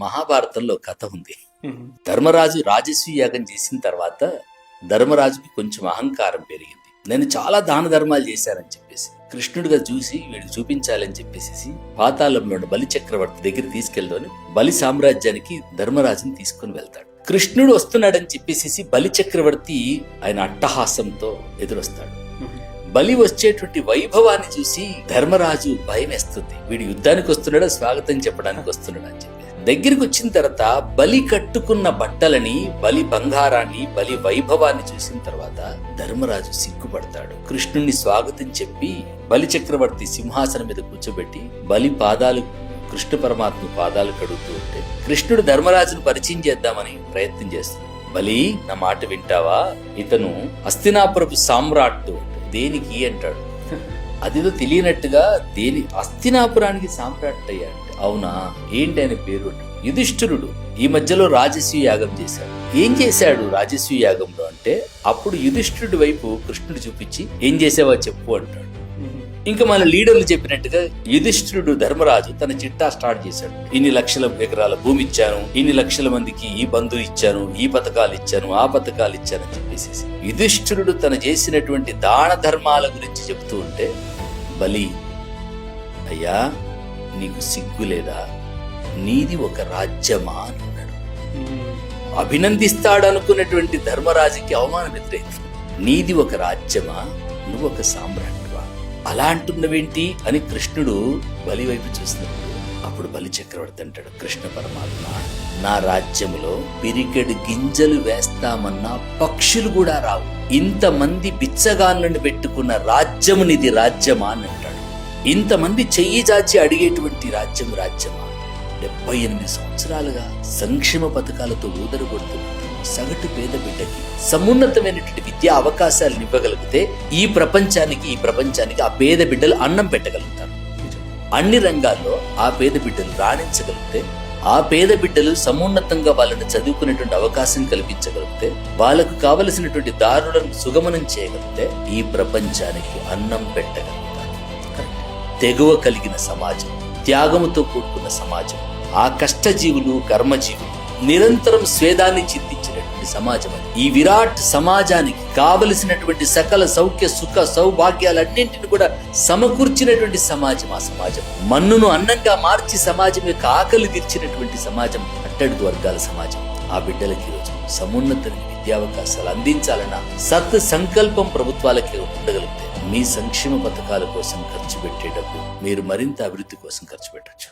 మహాభారతంలో కథ ఉంది. ధర్మరాజు రాజస్వీ యాగం చేసిన తర్వాత ధర్మరాజుకి కొంచెం అహంకారం పెరిగింది. నేను చాలా దాన ధర్మాలు చేశానని చెప్పేసి కృష్ణుడిగా చూసి వీడికి చూపించాలని చెప్పేసి పాతాళంలో ఉన్న బలి చక్రవర్తి దగ్గర తీసుకెళ్దామని బలి సామ్రాజ్యానికి ధర్మరాజుని తీసుకుని వెళ్తాడు. కృష్ణుడు వస్తున్నాడని చెప్పేసి బలి చక్రవర్తి ఆయన అట్టహాసంతో ఎదురొస్తాడు. బలి వచ్చేటువంటి వైభవాన్ని చూసి ధర్మరాజు భయం వేస్తుంది. వీడు యుద్ధానికి వస్తున్నాడా, స్వాగతం చెప్పడానికి వస్తున్నాడా అని చెప్పి దగ్గరికి వచ్చిన తర్వాత బలి కట్టుకున్న బట్టలని, బలి బంగారాన్ని, బలి వైభవాన్ని చూసిన తర్వాత ధర్మరాజు సిగ్గుపడతాడు. కృష్ణుణ్ణి స్వాగతం చెప్పి బలి చక్రవర్తి సింహాసనం మీద కూర్చోబెట్టి బలి పాదాలు, కృష్ణ పరమాత్మ పాదాలు కడుగుతూ ఉంటే కృష్ణుడు ధర్మరాజును పరిచయం చేద్దామని ప్రయత్నం చేస్తున్నాడు. బలి, నా మాట వింటావా? ఇతను హస్తినాపురపు సామ్రాట్టు. దేనికి అంటాడు. అదిలో తెలియనట్టుగా హస్తినాపురానికి సామ్రాట్ అయ్యాడు. అవునా, ఏంటి ఆయన పేరు? యుధిష్ఠిరుడు. ఈ మధ్యలో రాజస్వీ యాగం చేశాడు. ఏం చేశాడు రాజస్వీ యాగంలో అంటే అప్పుడు యుధిష్ఠిరుడి వైపు కృష్ణుడు చూపించి ఏం చేసావా చెప్పు అంటాడు. ఇంకా మన లీడర్లు చెప్పినట్టుగా యుధిష్ఠిరుడు ధర్మరాజు తన చిట్టా స్టార్ట్ చేశాడు. ఇన్ని లక్షల ఎకరాల భూమి ఇచ్చాను, ఇన్ని లక్షల మందికి ఈ బంధు ఇచ్చాను, ఈ పథకాలు ఇచ్చాను, ఆ పథకాలు ఇచ్చాను అని చెప్పేసి యుధిష్ఠిరుడు తను చేసినటువంటి దాన ధర్మాల గురించి చెప్తూ ఉంటే బలి, అయ్యా నీకు సిగ్గు లేదా? నీది ఒక రాజ్యమా అని అన్నాడు. అభినందిస్తాడనుకున్నటువంటి ధర్మరాజుకి అవమానం ఎదురైంది. నీది ఒక రాజ్యమా, నువ్వు ఒక సామ్రాట్వా, అలా అంటున్నవేంటి అని కృష్ణుడు బలి వైపు చూసినప్పుడు అప్పుడు బలి చక్రవర్తి అంటాడు, కృష్ణ పరమాత్మ, నా రాజ్యములో పిరికెడు గింజలు వేస్తామన్నా పక్షులు కూడా రావు. ఇంతమంది బిచ్చగాళ్ళను పెట్టుకున్న రాజ్యము నీది రాజ్యమా అని అంటాడు. ఇంతమంది చెయ్యి చాచి అడిగేటువంటి రాజ్యమా? 78 సంవత్సరాలుగా సంక్షేమ పథకాలతో ఊదరగొడుతున్న సగటు పేద బిడ్డకి సమున్నతమైనటువంటి విద్యా అవకాశాలు ఇవ్వగలిగితే ఈ ప్రపంచానికి ఆ పేద బిడ్డలు అన్నం పెట్టగలుగుతారు. అన్ని రంగాల్లో ఆ పేద బిడ్డలు రాణించగలిగితే, ఆ పేద బిడ్డలు సమున్నతంగా వాళ్ళని చదువుకునేటువంటి అవకాశం కల్పించగలిగితే, వాళ్ళకు కావలసినటువంటి దారులను సుగమనం చేయగలిగితే ఈ ప్రపంచానికి అన్నం పెట్టగలుగుతారు. తెగువ కలిగిన సమాజం, త్యాగముతో కూడుకున్న సమాజం, ఆ కష్టజీవులు, కర్మజీవులు నిరంతరం స్వేదాన్ని చింతించినటువంటి సమాజం. ఈ విరాట్ సమాజానికి కావలసినటువంటి సకల సౌఖ్య సుఖ సౌభాగ్యాలన్నింటిని కూడా సమకూర్చినటువంటి సమాజం ఆ సమాజం. మన్నును అన్నంగా మార్చి సమాజం యొక్క ఆకలి తీర్చినటువంటి సమాజం అట్టడుగు వర్గాల సమాజం. ఆ బిడ్డలకి ఈరోజు సమున్నత విద్యావకాశాలు అందించాలన్న సత్ సంకల్పం ప్రభుత్వాలకి ఉండగలిగితే మీ సంక్షేమ పథకాల కోసం ఖర్చు పెట్టే డబ్బు మీరు మరింత అభివృద్ధి కోసం ఖర్చు పెట్టచ్చు.